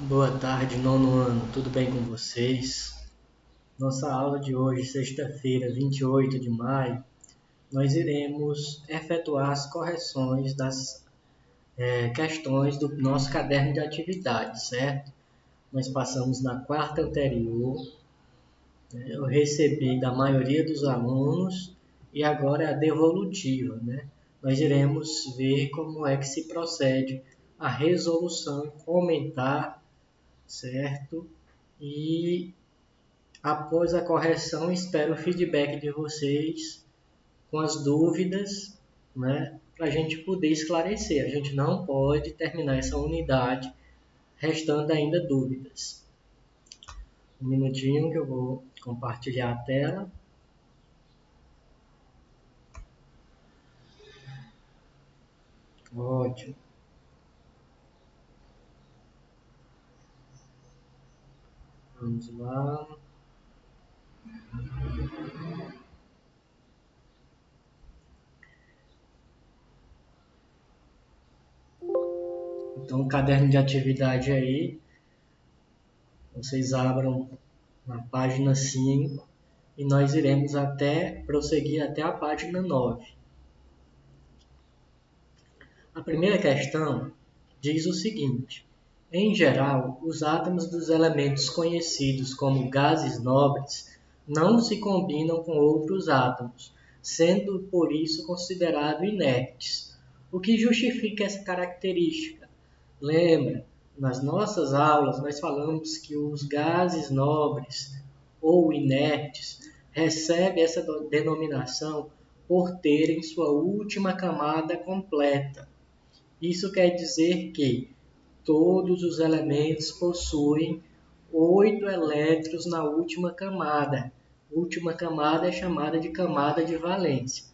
Boa tarde, nono ano, tudo bem com vocês? Nossa aula de hoje, sexta-feira, 28 de maio, nós iremos efetuar as correções das questões do nosso caderno de atividades, certo? Nós passamos na quarta anterior, eu recebi da maioria dos alunos e agora é a devolutiva, né? Nós iremos ver como é que se procede a resolução, comentar, certo? E após a correção, espero o feedback de vocês com as dúvidas, né, para a gente poder esclarecer. A gente não pode terminar essa unidade restando ainda dúvidas. Um minutinho que eu vou compartilhar a tela. Ótimo. Vamos lá. Então, o caderno de atividade aí, vocês abram na página 5 e nós iremos prosseguir até a página 9. A primeira questão diz o seguinte: em geral, os átomos dos elementos conhecidos como gases nobres não se combinam com outros átomos, sendo por isso considerados inertes. O que justifica essa característica? Lembra, nas nossas aulas nós falamos que os gases nobres ou inertes recebem essa denominação por terem sua última camada completa. Isso quer dizer que todos os elementos possuem 8 elétrons na última camada. A última camada é chamada de camada de valência,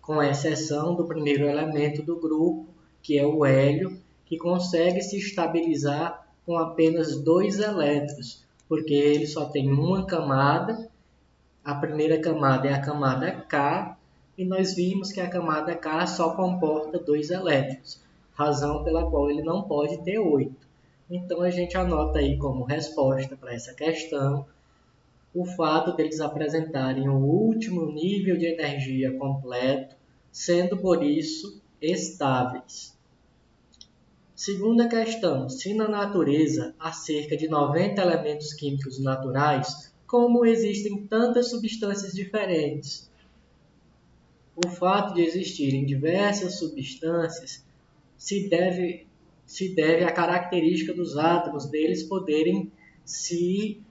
com exceção do primeiro elemento do grupo, que é o hélio, que consegue se estabilizar com apenas 2 elétrons, porque ele só tem uma camada. A primeira camada é a camada K, e nós vimos que a camada K só comporta 2 elétrons, razão pela qual ele não pode ter 8. Então a gente anota aí como resposta para essa questão o fato deles apresentarem o último nível de energia completo, sendo por isso estáveis. Segunda questão: se na natureza há cerca de 90 elementos químicos naturais, como existem tantas substâncias diferentes? O fato de existirem diversas substâncias se deve à característica dos átomos deles poderem se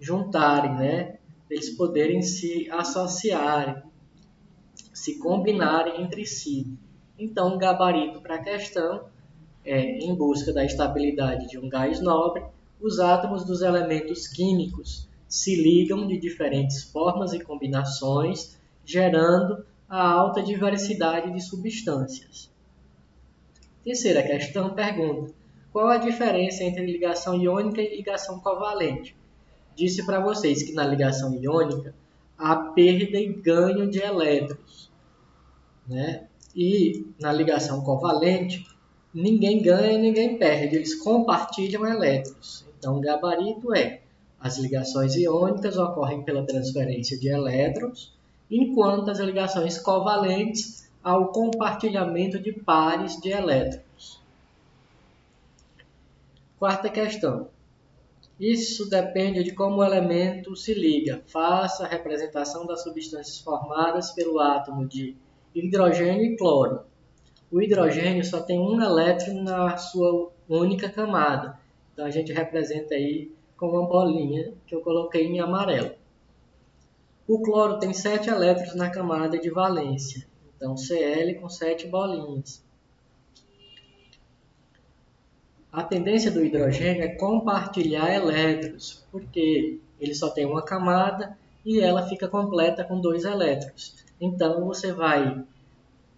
juntarem, né? Eles poderem se associarem, se combinarem entre si. Então, o gabarito para a questão é, em busca da estabilidade de um gás nobre, os átomos dos elementos químicos se ligam de diferentes formas e combinações, gerando a alta diversidade de substâncias. Terceira questão pergunta: qual a diferença entre ligação iônica e ligação covalente? Disse para vocês que na ligação iônica há perda e ganho de elétrons, né? E na ligação covalente, ninguém ganha e ninguém perde, eles compartilham elétrons. Então, o gabarito é: as ligações iônicas ocorrem pela transferência de elétrons, enquanto as ligações covalentes há o compartilhamento de pares de elétrons. Quarta questão: isso depende de como o elemento se liga. Faça a representação das substâncias formadas pelo átomo de hidrogênio e cloro. O hidrogênio só tem um elétron na sua única camada. Então a gente representa aí com uma bolinha que eu coloquei em amarelo. O cloro tem 7 elétrons na camada de valência. Então Cl com 7 bolinhas. A tendência do hidrogênio é compartilhar elétrons, porque ele só tem uma camada e ela fica completa com 2 elétrons. Então você vai,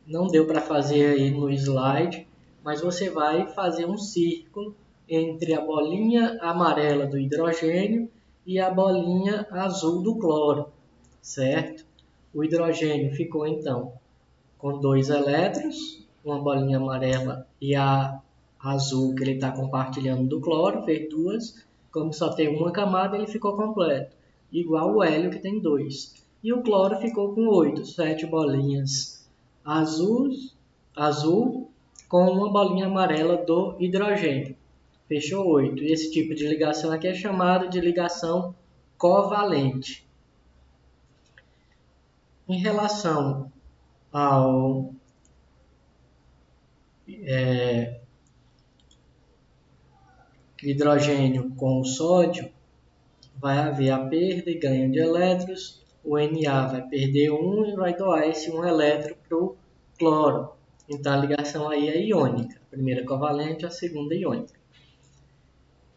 não deu para fazer aí no slide, mas você vai fazer um círculo entre a bolinha amarela do hidrogênio e a bolinha azul do cloro, certo? O hidrogênio ficou então com 2 elétrons, uma bolinha amarela e a azul, que ele está compartilhando do cloro, fez 2. Como só tem uma camada, ele ficou completo. Igual o hélio, que tem 2. E o cloro ficou com 8, 7 bolinhas azul com uma bolinha amarela do hidrogênio. Fechou 8. E esse tipo de ligação aqui é chamado de ligação covalente. Em relação ao hidrogênio com o sódio, vai haver a perda e ganho de elétrons. O Na vai perder 1 e vai doar esse 1 elétron para o cloro. Então a ligação aí é iônica. A primeira covalente, a segunda iônica.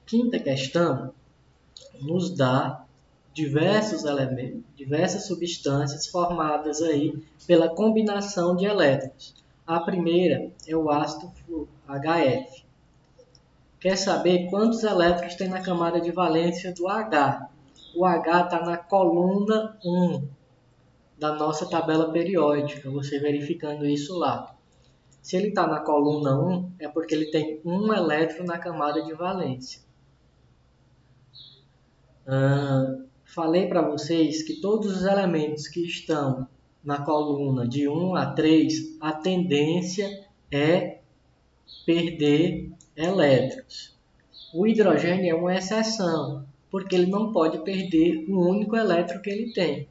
Quinta questão nos dá diversos elementos, diversas substâncias formadas aí pela combinação de elétrons. A primeira é o ácido HF. Quer saber quantos elétrons tem na camada de valência do H? O H está na coluna 1 da nossa tabela periódica, você verificando isso lá. Se ele está na coluna 1, é porque ele tem um elétron na camada de valência. Falei para vocês que todos os elementos que estão na coluna de 1 a 3, a tendência é perder elétrons. O hidrogênio é uma exceção, porque ele não pode perder o único elétron que ele tem.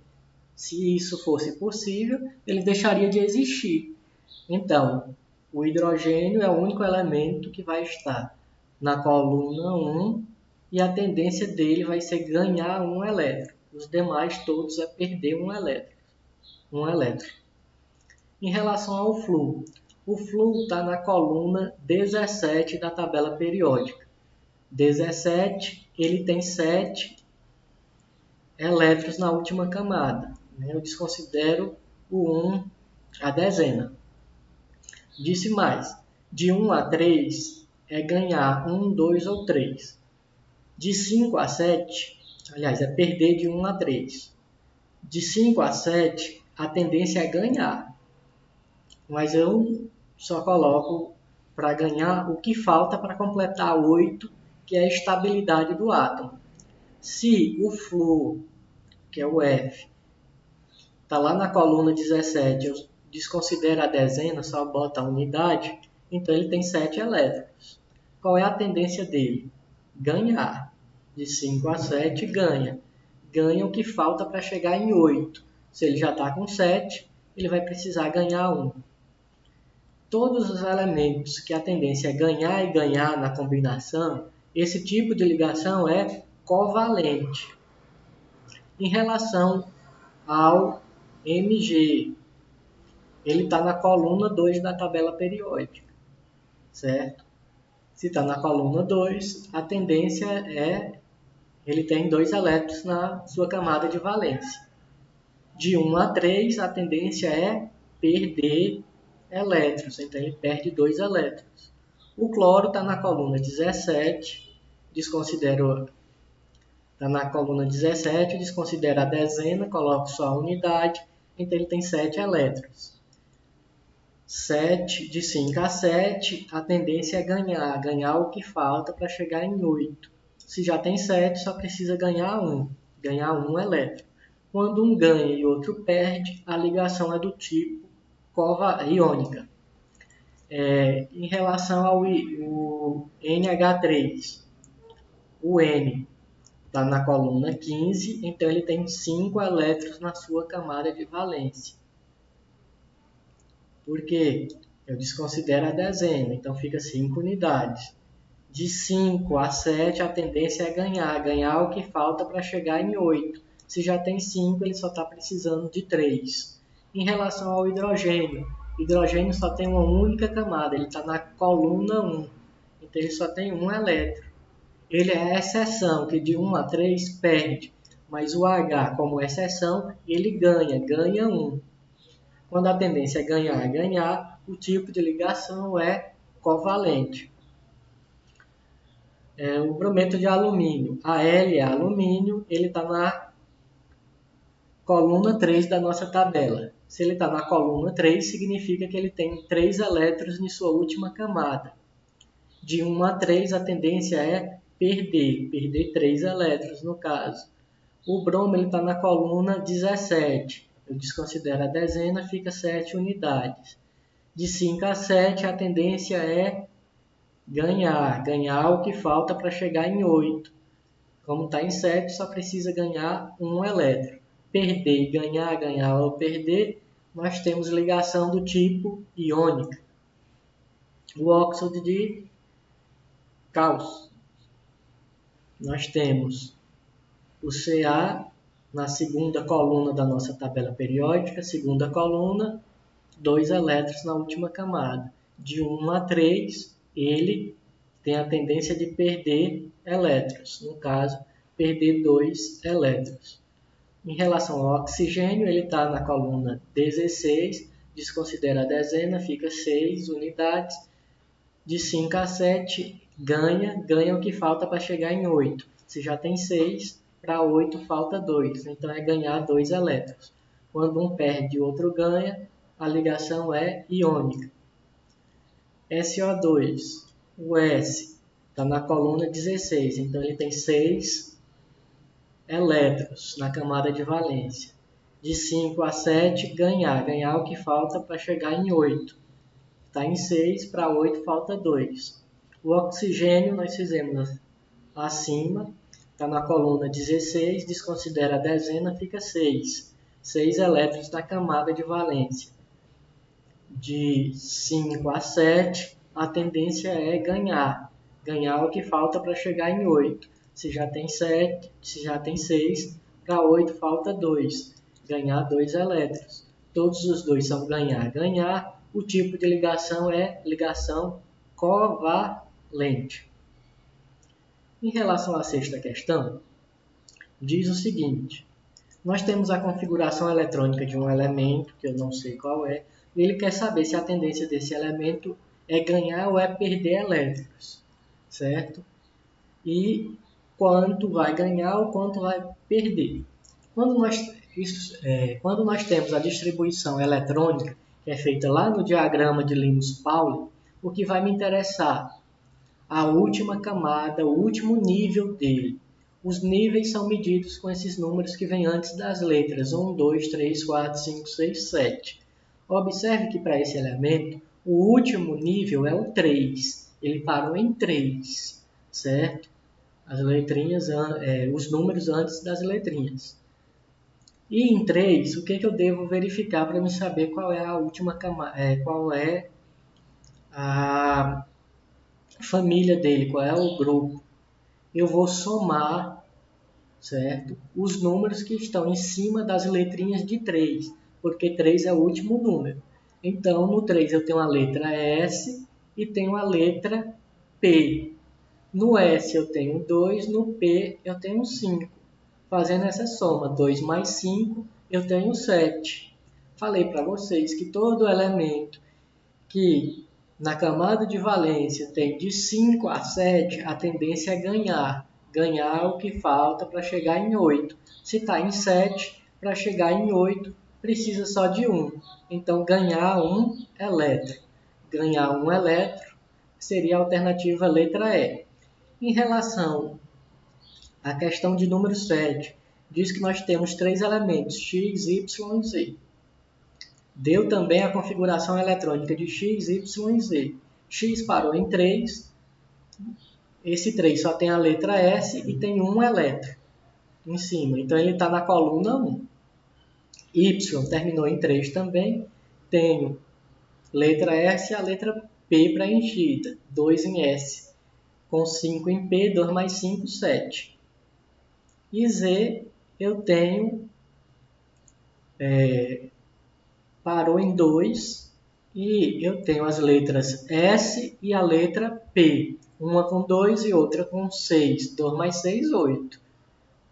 Se isso fosse possível, ele deixaria de existir. Então, o hidrogênio é o único elemento que vai estar na coluna 1 e a tendência dele vai ser ganhar um elétron. Os demais todos é perder um elétron. Em relação ao flúor, o flúor está na coluna 17 da tabela periódica. 17, ele tem 7 elétrons na última camada. Eu desconsidero o 1, a dezena. Disse mais, de 1 a 3 é ganhar 1, 2 ou 3. De 5 a 7, aliás, é perder de 1 a 3. De 5 a 7, a tendência é ganhar. Mas eu só coloco para ganhar o que falta para completar 8, que é a estabilidade do átomo. Se o flúor, que é o F, está lá na coluna 17, eu desconsidero a dezena, só boto a unidade, então ele tem 7 elétrons. Qual é a tendência dele? Ganhar. De 5 a 7, ganha. Ganha o que falta para chegar em 8. Se ele já está com 7, ele vai precisar ganhar 1. Todos os elementos que a tendência é ganhar e ganhar na combinação, esse tipo de ligação é covalente. Em relação ao Mg, ele está na coluna 2 da tabela periódica, certo? Se está na coluna 2, a tendência é ele tem 2 elétrons na sua camada de valência. De 1 a 3, a tendência é perder elétrons, então ele perde 2 elétrons. O cloro está na coluna 17, desconsidero a dezena, coloco só a unidade, então ele tem 7 elétrons. 7, de 5 a 7, a tendência é ganhar o que falta para chegar em 8. Se já tem 7, só precisa ganhar 1 elétron. Quando um ganha e outro perde, a ligação é do tipo iônica. Em relação ao NH3, o N está na coluna 15, então ele tem 5 elétrons na sua camada de valência. Por quê? Eu desconsidero a dezena, então fica 5 unidades. De 5 a 7, a tendência é ganhar o que falta para chegar em 8. Se já tem 5, ele só está precisando de 3. Em relação ao hidrogênio só tem uma única camada, ele está na coluna 1. Então ele só tem um elétron. Ele é a exceção, que de 1 a 3 perde. Mas o H, como exceção, ele ganha 1. Quando a tendência é ganhar, o tipo de ligação é covalente. O brometo de alumínio, Al é alumínio, ele está na coluna 3 da nossa tabela. Se ele está na coluna 3, significa que ele tem 3 elétrons em sua última camada. De 1 a 3, a tendência é perder 3 elétrons no caso. O bromo está na coluna 17. Eu desconsidero a dezena, fica 7 unidades. De 5 a 7, a tendência é ganhar o que falta para chegar em 8. Como está em 7, só precisa ganhar um elétron. Perder, ganhar ou perder, nós temos ligação do tipo iônica. O óxido de cálcio. Nós temos o Ca na segunda coluna da nossa tabela periódica, segunda coluna, 2 elétrons na última camada. De 1 a 3, ele tem a tendência de perder elétrons, no caso, perder 2 elétrons. Em relação ao oxigênio, ele está na coluna 16, desconsidera a dezena, fica 6 unidades. De 5 a 7, ganha o que falta para chegar em 8. Se já tem 6, para 8 falta 2, então é ganhar 2 elétrons. Quando um perde e o outro ganha, a ligação é iônica. SO2, o S está na coluna 16, então ele tem 6 elétrons na camada de valência. De 5 a 7, ganhar o que falta para chegar em 8. Está em 6, para 8 falta 2. O oxigênio nós fizemos acima, está na coluna 16, desconsidera a dezena, fica 6. 6 elétrons na camada de valência. De 5 a 7, a tendência é ganhar o que falta para chegar em 8. Se já tem 6, para 8 falta 2. Ganhar 2 elétrons. Todos os dois são ganhar. O tipo de ligação é ligação covalente. Em relação à sexta questão, diz o seguinte: nós temos a configuração eletrônica de um elemento, que eu não sei qual é, e ele quer saber se a tendência desse elemento é ganhar ou é perder elétrons, certo? E quanto vai ganhar ou quanto vai perder. Quando nós temos a distribuição eletrônica, que é feita lá no diagrama de Linus-Pauling, o que vai me interessar? A última camada, o último nível dele. Os níveis são medidos com esses números que vêm antes das letras, 1, 2, 3, 4, 5, 6, 7. Observe que para esse elemento, o último nível é o 3. Ele parou em 3, certo? As letrinhas, os números antes das letrinhas. E em 3, o que eu devo verificar para me saber qual é a última camada, qual é a família dele, qual é o grupo? Eu vou somar, certo? Os números que estão em cima das letrinhas de 3, porque 3 é o último número. Então, no 3 eu tenho a letra S e tenho a letra P. No S eu tenho 2, no P eu tenho 5. Fazendo essa soma, 2 mais 5, eu tenho 7. Falei para vocês que todo elemento que na camada de valência tem de 5 a 7, a tendência é ganhar o que falta para chegar em 8. Se está em 7, para chegar em 8, precisa só de 1. Então, ganhar um elétron. Ganhar um elétron seria a alternativa letra E. Em relação à questão de número 7, diz que nós temos 3 elementos, x, y e z. Deu também a configuração eletrônica de x, y e z. X parou em 3. Esse 3 só tem a letra S e tem um elétron em cima. Então, ele está na coluna 1. Y terminou em 3 também. Tenho letra S e a letra P preenchida. 2 em S. Com 5 em P, 2 mais 5, 7. E Z eu tenho... parou em 2 e eu tenho as letras S e a letra P. Uma com 2 e outra com 6. 2 mais 6, 8.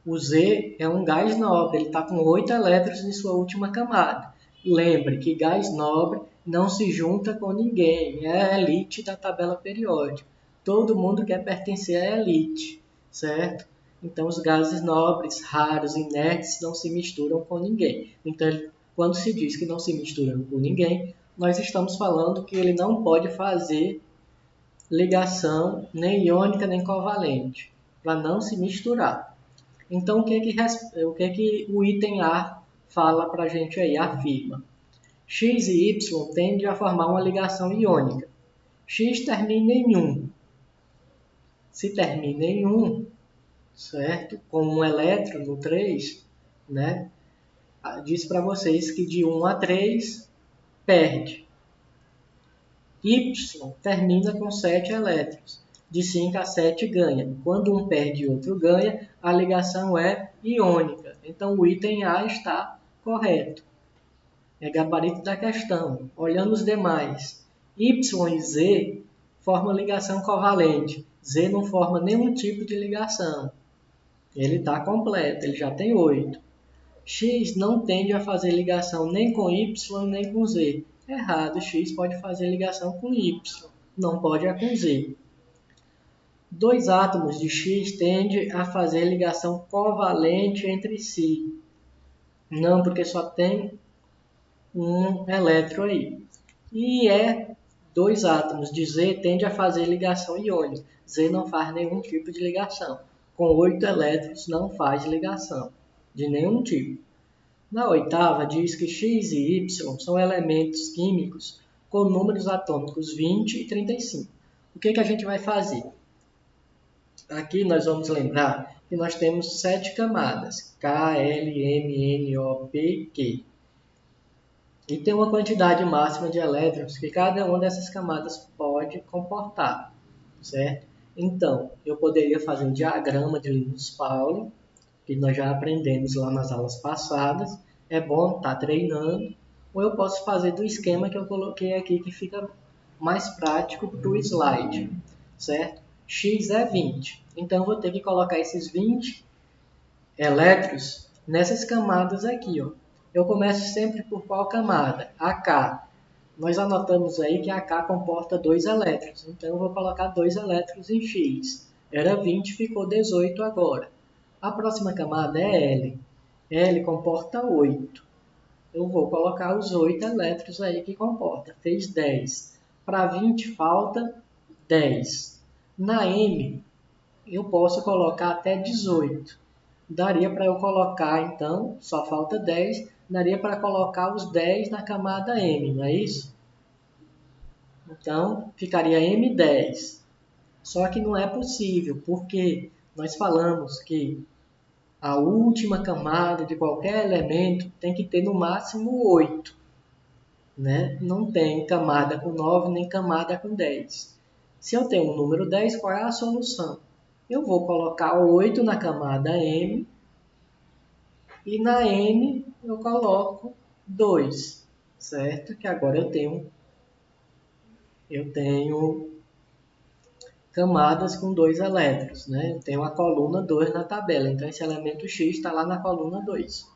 O Z é um gás nobre, ele está com 8 elétrons em sua última camada. Lembre que gás nobre não se junta com ninguém, é a elite da tabela periódica. Todo mundo quer pertencer à elite, certo? Então, os gases nobres, raros, inertes, não se misturam com ninguém. Então, quando se diz que não se mistura com ninguém, nós estamos falando que ele não pode fazer ligação nem iônica nem covalente, para não se misturar. Então, o que o item A fala para a gente aí? Afirma. X e Y tendem a formar uma ligação iônica. X termina em 1. Se termina em 1, certo? Com um elétron no 3, né? Diz para vocês que de 1 a 3 perde. Y termina com 7 elétrons. De 5 a 7 ganha. Quando um perde e outro ganha, a ligação é iônica. Então o item A está correto. É gabarito da questão. Olhando os demais, Y e Z formam ligação covalente. Z não forma nenhum tipo de ligação. Ele está completo, ele já tem 8. X não tende a fazer ligação nem com Y nem com Z. Errado, X pode fazer ligação com Y, não pode com Z. Dois átomos de X tendem a fazer ligação covalente entre si. Não, porque só tem um elétron aí. E dois átomos de Z tendem a fazer ligação iônica. Z não faz nenhum tipo de ligação. Com 8 elétrons não faz ligação de nenhum tipo. Na oitava, diz que X e Y são elementos químicos com números atômicos 20 e 35. O que a gente vai fazer? Aqui nós vamos lembrar que nós temos 7 camadas, K, L, M, N, O, P, Q. E tem uma quantidade máxima de elétrons que cada uma dessas camadas pode comportar, certo? Então, eu poderia fazer um diagrama de Linus-Pauling, que nós já aprendemos lá nas aulas passadas. É bom estar treinando. Ou eu posso fazer do esquema que eu coloquei aqui, que fica mais prático para o slide, certo? X é 20. Então, eu vou ter que colocar esses 20 elétrons nessas camadas aqui, ó. Eu começo sempre por qual camada? AK. Nós anotamos aí que AK comporta 2 elétrons. Então, eu vou colocar 2 elétrons em X. Era 20, ficou 18 agora. A próxima camada é L. L comporta 8. Eu vou colocar os 8 elétrons aí que comporta. Fez 10. Para 20 falta 10. Na M, eu posso colocar até 18. Daria para eu colocar, então, só falta 10. Daria para colocar os 10 na camada M, não é isso? Então, ficaria M10. Só que não é possível, porque nós falamos que a última camada de qualquer elemento tem que ter no máximo 8. Né? Não tem camada com 9 nem camada com 10. Se eu tenho um número 10, qual é a solução? Eu vou colocar 8 na camada M e na N eu coloco 2, certo? Que agora eu tenho camadas com 2 elétrons, né? Eu tenho a coluna 2 na tabela, então esse elemento X está lá na coluna 2.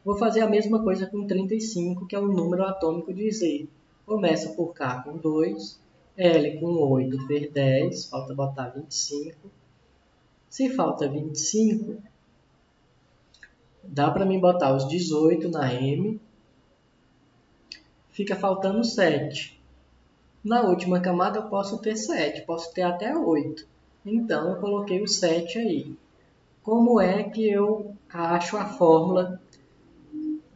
Vou fazer a mesma coisa com 35, que é o número atômico de Z. Começa por K com 2, L com 8, fez 10, falta botar 25. Se falta 25, dá para mim botar os 18 na M, fica faltando 7. Na última camada eu posso ter 7, posso ter até 8. Então eu coloquei o 7 aí. Como é que eu acho a fórmula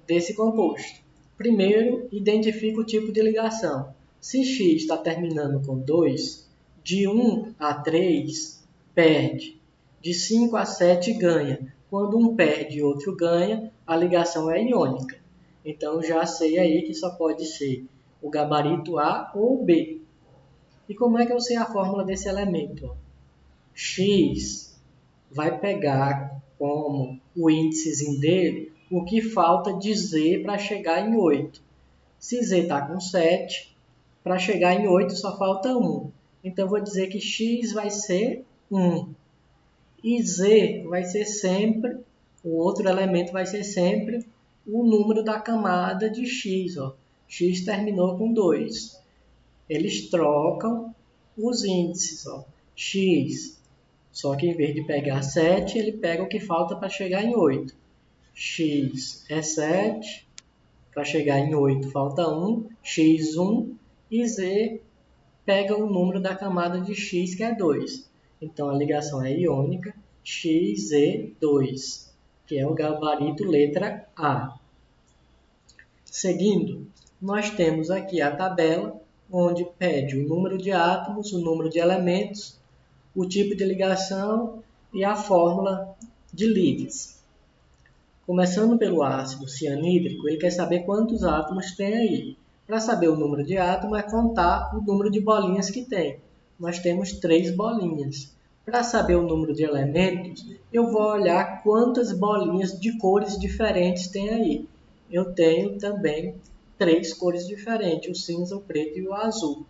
desse composto? Primeiro, identifico o tipo de ligação. Se X está terminando com 2, de 1 a 3 perde, de 5 a 7 ganha. Quando um perde e outro ganha, a ligação é iônica. Então já sei aí que só pode ser o gabarito A ou B. E como é que eu sei a fórmula desse elemento? X vai pegar como o índicezinho dele o que falta de Z para chegar em 8. Se Z está com 7, para chegar em 8 só falta 1. Então, eu vou dizer que X vai ser 1. E Z vai ser sempre, o outro elemento vai ser sempre o número da camada de X. Ó. X terminou com 2. Eles trocam os índices. Ó. X, só que em vez de pegar 7, ele pega o que falta para chegar em 8. X é 7, para chegar em 8 falta 1, x1 e z pega o número da camada de X, que é 2. Então, a ligação é iônica Xe2, que é o gabarito letra A. Seguindo, nós temos aqui a tabela, onde pede o número de átomos, o número de elementos, o tipo de ligação e a fórmula de Lewis. Começando pelo ácido cianídrico, ele quer saber quantos átomos tem aí. Para saber o número de átomos, é contar o número de bolinhas que tem. Nós temos 3 bolinhas. Para saber o número de elementos, eu vou olhar quantas bolinhas de cores diferentes tem aí. Eu tenho também 3 cores diferentes, o cinza, o preto e o azul.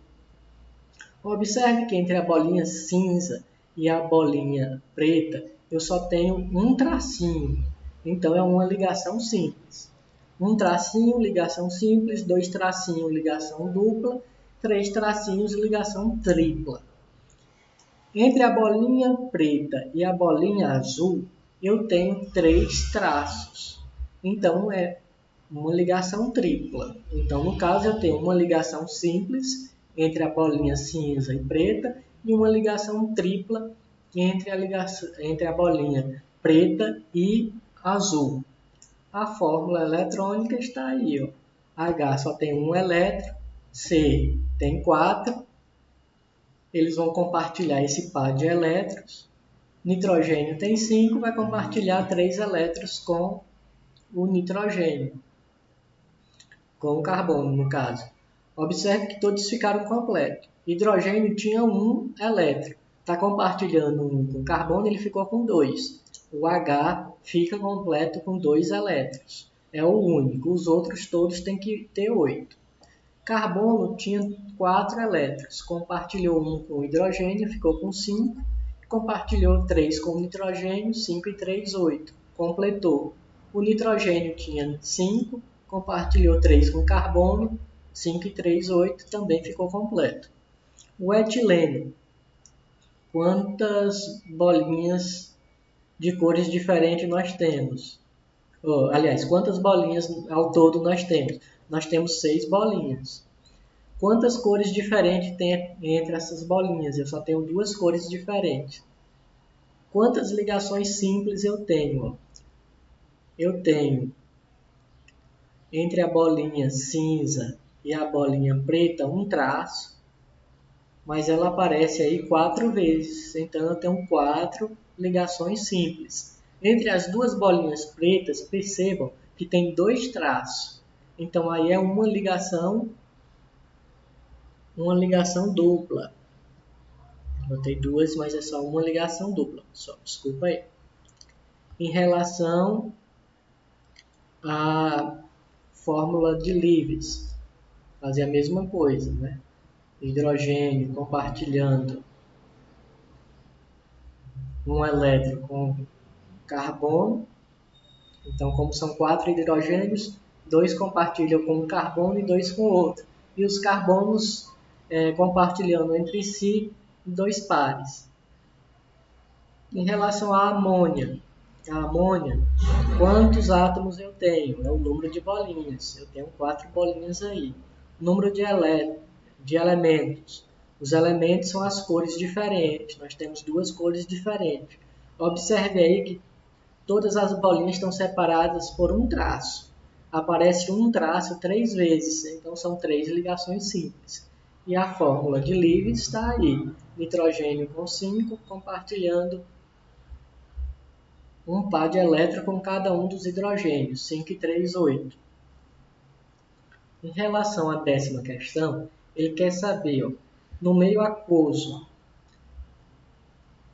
Observe que entre a bolinha cinza e a bolinha preta, eu só tenho um tracinho. Então, é uma ligação simples. Um tracinho, ligação simples. 2 tracinhos, ligação dupla. 3 tracinhos, ligação tripla. Entre a bolinha preta e a bolinha azul, eu tenho 3 traços. Então, é uma ligação tripla. Então, no caso, eu tenho uma ligação simples entre a bolinha cinza e preta e uma ligação tripla entre a bolinha preta e azul. A fórmula eletrônica está aí. Ó. H só tem um elétron, C tem 4. Eles vão compartilhar esse par de elétrons. Nitrogênio tem 5, vai compartilhar 3 elétrons com o nitrogênio. Com o carbono, no caso. Observe que todos ficaram completos. Hidrogênio tinha um elétron. Está compartilhando um com carbono, ele ficou com 2. O H fica completo com 2 elétrons. É o único. Os outros todos têm que ter 8. Carbono tinha 4 elétrons. Compartilhou um com hidrogênio, ficou com 5. Compartilhou 3 com nitrogênio, 5 e 3, 8. Completou. O nitrogênio tinha 5. Compartilhou 3 com carbono, 5 e 3, 8, também ficou completo. O etileno, quantas bolinhas de cores diferentes nós temos? Aliás, quantas bolinhas ao todo nós temos? Nós temos 6 bolinhas. Quantas cores diferentes tem entre essas bolinhas? Eu só tenho 2 cores diferentes. Quantas ligações simples eu tenho? Eu tenho entre a bolinha cinza e a bolinha preta um traço, mas ela aparece aí 4 vezes, então eu tenho 4 ligações simples. Entre as duas bolinhas pretas, percebam que tem 2 traços, então aí é uma ligação dupla. Botei 2, mas é só uma ligação dupla, só desculpa aí. Em relação à fórmula de Lewis, fazer a mesma coisa, né? Hidrogênio compartilhando um elétron com carbono. Então, como são 4 hidrogênios, 2 compartilham com um carbono e 2 com outro. E os carbonos compartilhando entre si 2 pares. Em relação à amônia, quantos átomos eu tenho? É o número de bolinhas. Eu tenho 4 bolinhas aí. Número de elementos. Os elementos são as cores diferentes. Nós temos 2 cores diferentes. Observe aí que todas as bolinhas estão separadas por um traço. Aparece um traço 3 vezes, então são 3 ligações simples. E a fórmula de Lewis está aí. Nitrogênio com 5, compartilhando um par de elétrons com cada um dos hidrogênios, 5 e 3, 8. Em relação à 10ª questão, ele quer saber, no meio aquoso,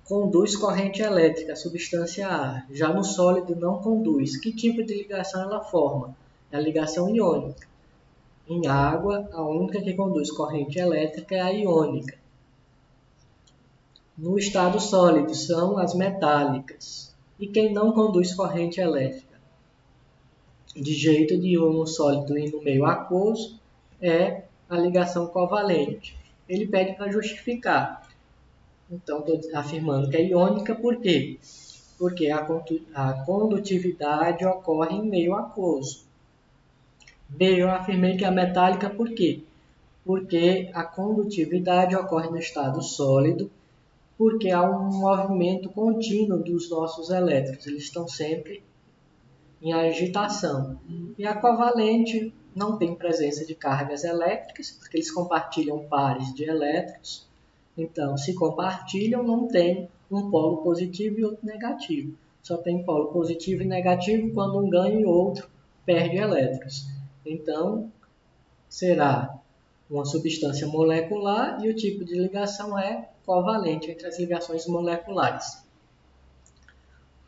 conduz corrente elétrica a substância A, já no sólido não conduz. Que tipo de ligação ela forma? É a ligação iônica. Em água, a única que conduz corrente elétrica é a iônica. No estado sólido, são as metálicas. E quem não conduz corrente elétrica? De jeito de um sólido e no meio aquoso, é a ligação covalente. Ele pede para justificar. Então, estou afirmando que é iônica, por quê? Porque a condutividade ocorre em meio aquoso. B, eu afirmei que é metálica, por quê? porque a condutividade ocorre no estado sólido, porque há um movimento contínuo dos nossos elétrons, eles estão sempre em agitação. E a covalente não tem presença de cargas elétricas, porque eles compartilham pares de elétrons. Então, se compartilham, não tem um polo positivo e outro negativo. Só tem polo positivo e negativo quando um ganha e o outro perde elétrons. Então, será uma substância molecular e o tipo de ligação é covalente entre as ligações moleculares.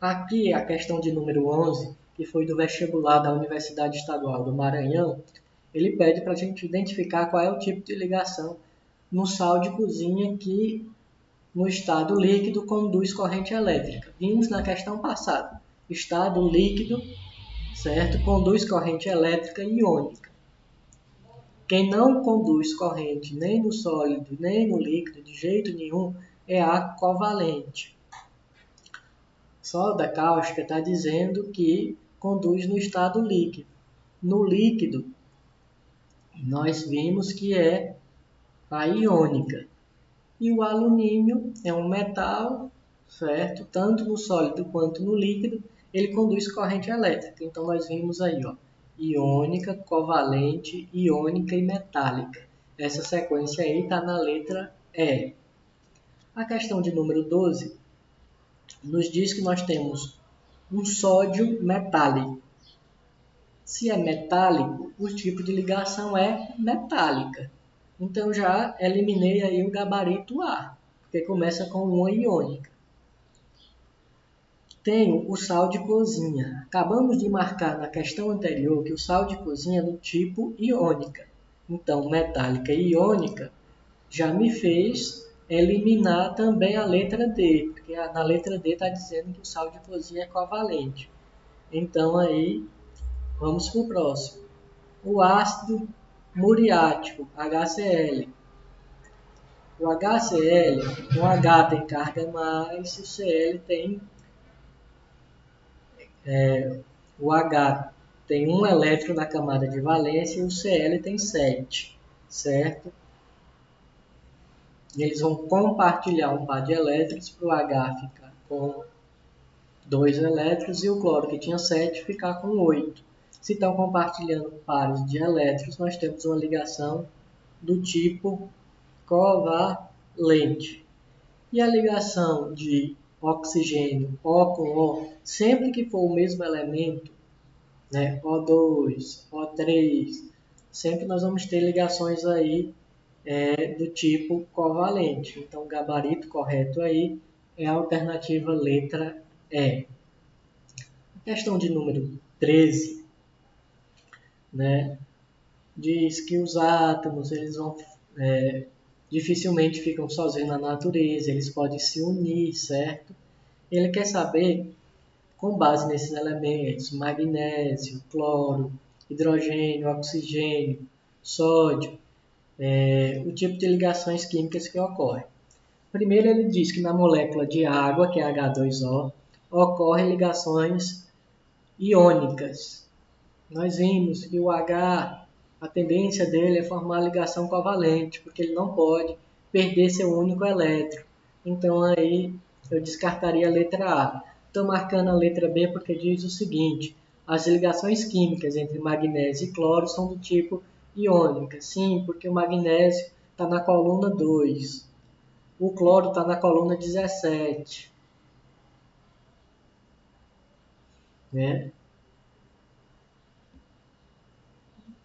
Aqui a questão de número 11, que foi do vestibular da Universidade Estadual do Maranhão, ele pede para a gente identificar qual é o tipo de ligação no sal de cozinha que no estado líquido conduz corrente elétrica. Vimos na questão passada, estado líquido, certo? Conduz corrente elétrica iônica. Quem não conduz corrente nem no sólido nem no líquido de jeito nenhum é a covalente. Soda cáustica está dizendo que conduz no estado líquido. No líquido, nós vimos que é a iônica. E o alumínio é um metal, certo? Tanto no sólido quanto no líquido, ele conduz corrente elétrica. Então, nós vimos aí, ó, iônica, covalente, iônica e metálica. Essa sequência aí está na letra E. A questão de número 12 nos diz que nós temos um sódio metálico. Se é metálico, o tipo de ligação é metálica. Então já eliminei aí o gabarito A, porque começa com uma iônica. Tenho o sal de cozinha. Acabamos de marcar na questão anterior que o sal de cozinha é do tipo iônica. Então, metálica e iônica já me fez eliminar também a letra D, porque na letra D está dizendo que o sal de cozinha é covalente. Então, aí, vamos para o próximo. O ácido muriático, HCl. O HCl, o H tem carga mais e o Cl tem... o H tem um elétron na camada de valência e o Cl tem 7, certo? E eles vão compartilhar um par de elétrons para o H ficar com 2 elétrons e o cloro, que tinha 7, ficar com 8. Se estão compartilhando pares de elétrons, nós temos uma ligação do tipo covalente. E a ligação de oxigênio O com O, sempre que for o mesmo elemento, né, O2, O3, sempre nós vamos ter ligações aí do tipo covalente. Então, o gabarito correto aí é a alternativa letra E. A questão de número 13, né, diz que os átomos eles vão dificilmente ficam sozinhos na natureza, eles podem se unir, certo? Ele quer saber, com base nesses elementos, magnésio, cloro, hidrogênio, oxigênio, sódio, o tipo de ligações químicas que ocorrem. Primeiro ele diz que na molécula de água, que é H2O, ocorrem ligações iônicas. Nós vimos que o H, a tendência dele é formar ligação covalente, porque ele não pode perder seu único elétron. Então aí eu descartaria a letra A. Estou marcando a letra B porque diz o seguinte: as ligações químicas entre magnésio e cloro são do tipo iônica. Sim, porque o magnésio está na coluna 2. O cloro está na coluna 17. Né?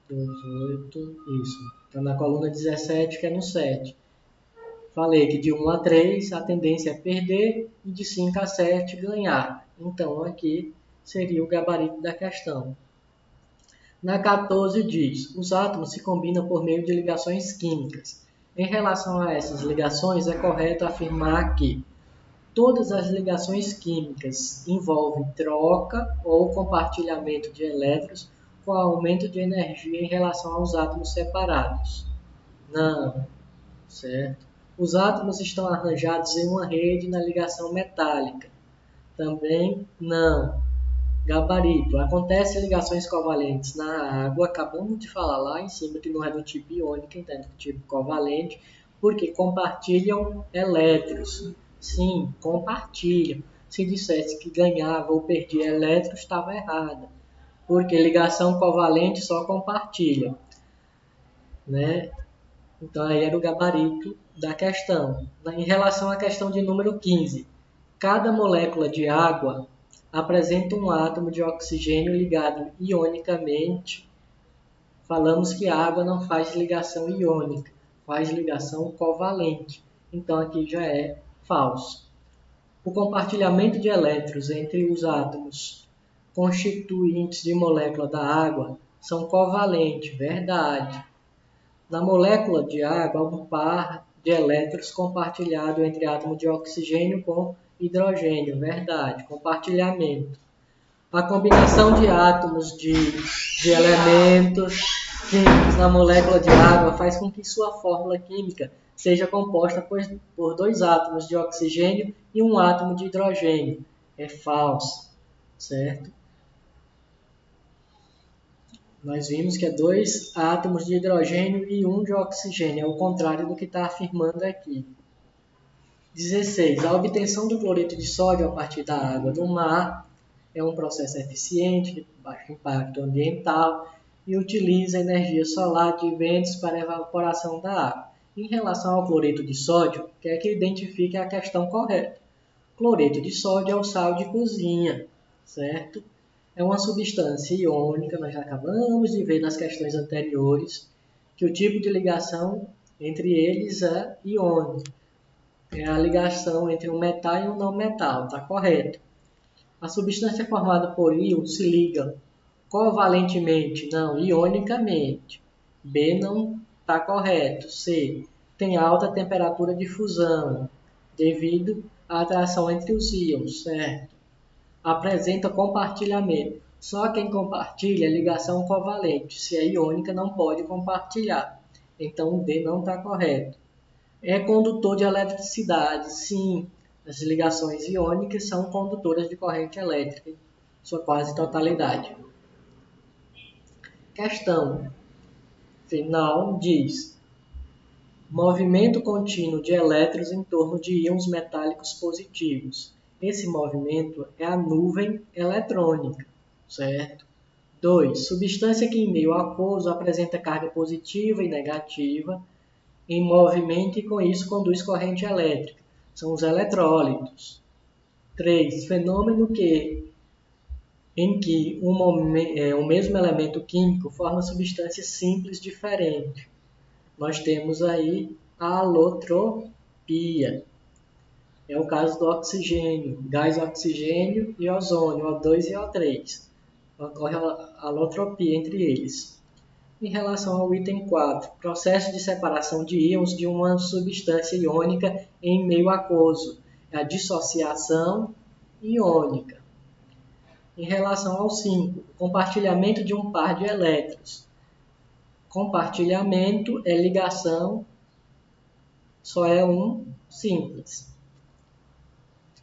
18, isso. Está na coluna 17, que é no 7. Falei que de 1 a 3 a tendência é perder e de 5 a 7 ganhar. Então aqui seria o gabarito da questão. Na 14 diz, os átomos se combinam por meio de ligações químicas. Em relação a essas ligações, é correto afirmar que todas as ligações químicas envolvem troca ou compartilhamento de elétrons com aumento de energia em relação aos átomos separados. Não, certo? Os átomos estão arranjados em uma rede na ligação metálica. Também não. Gabarito. Acontecem ligações covalentes na água. Acabamos de falar lá em cima que não é do tipo iônico, então é do tipo covalente, porque compartilham elétrons. Sim, compartilham. Se dissesse que ganhava ou perdia elétrons, estava errado, porque ligação covalente só compartilha, né? Então aí era o gabarito da questão. Em relação à questão de número 15, cada molécula de água apresenta um átomo de oxigênio ligado ionicamente. Falamos que a água não faz ligação iônica, faz ligação covalente. Então aqui já é falso. O compartilhamento de elétrons entre os átomos constituintes de molécula da água são covalentes, verdade. Na molécula de água, há um par de elétrons compartilhado entre átomos de oxigênio com hidrogênio, verdade, compartilhamento. A combinação de átomos de elementos químicos na molécula de água faz com que sua fórmula química seja composta por dois átomos de oxigênio e um átomo de hidrogênio. É falso, certo? Nós vimos que é dois átomos de hidrogênio e um de oxigênio, é o contrário do que está afirmando aqui. 16. A obtenção do cloreto de sódio a partir da água do mar é um processo eficiente, de baixo impacto ambiental e utiliza energia solar de ventos para a evaporação da água. Em relação ao cloreto de sódio, quer que identifique a questão correta. Cloreto de sódio é o sal de cozinha, certo? É uma substância iônica, nós já acabamos de ver nas questões anteriores, que o tipo de ligação entre eles é iônico. É a ligação entre um metal e um não metal, está correto. A substância formada por íons se liga covalentemente, não, ionicamente. B não está correto. C tem alta temperatura de fusão, devido à atração entre os íons, certo? Apresenta compartilhamento. Só quem compartilha é ligação covalente. Se é iônica, não pode compartilhar. Então, o D não está correto. É condutor de eletricidade. Sim, as ligações iônicas são condutoras de corrente elétrica, em sua quase totalidade. Questão final diz: movimento contínuo de elétrons em torno de íons metálicos positivos. Esse movimento é a nuvem eletrônica, certo? 2. Substância que em meio aquoso apresenta carga positiva e negativa em movimento e com isso conduz corrente elétrica. São os eletrólitos. 3. Fenômeno em que o mesmo elemento químico forma substâncias simples diferentes. Nós temos aí a alotropia. É o caso do oxigênio, gás oxigênio e ozônio, O2 e O3. Ocorre a alotropia entre eles. Em relação ao item 4, processo de separação de íons de uma substância iônica em meio aquoso, é a dissociação iônica. Em relação ao 5, compartilhamento de um par de elétrons. Compartilhamento é ligação, só é um simples.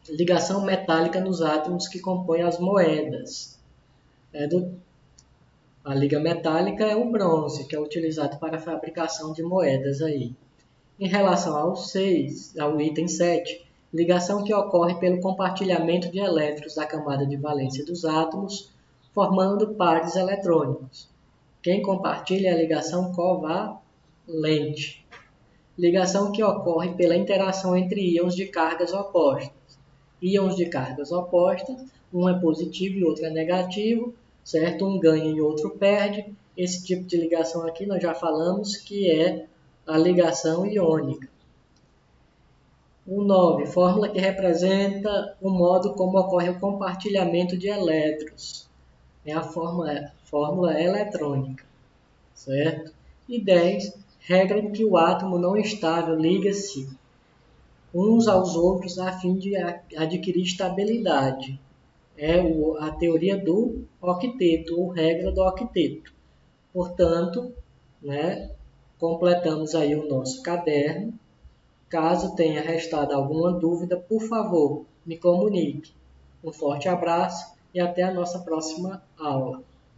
Ligação metálica nos átomos que compõem as moedas. A liga metálica é o bronze, que é utilizado para a fabricação de moedas aí. Em relação ao item 7, ligação que ocorre pelo compartilhamento de elétrons da camada de valência dos átomos, formando pares eletrônicos. Quem compartilha é a ligação covalente. Ligação que ocorre pela interação entre íons de cargas opostas. Íons de cargas opostas, um é positivo e outro é negativo, certo? Um ganha e outro perde. Esse tipo de ligação aqui nós já falamos que é a ligação iônica. O 9, fórmula que representa o modo como ocorre o compartilhamento de elétrons. É a fórmula eletrônica, certo? E 10, regra em que o átomo não estável liga-se uns aos outros a fim de adquirir estabilidade. É a teoria do octeto, ou regra do octeto. Portanto, né, completamos aí o nosso caderno. Caso tenha restado alguma dúvida, por favor, me comunique. Um forte abraço e até a nossa próxima aula.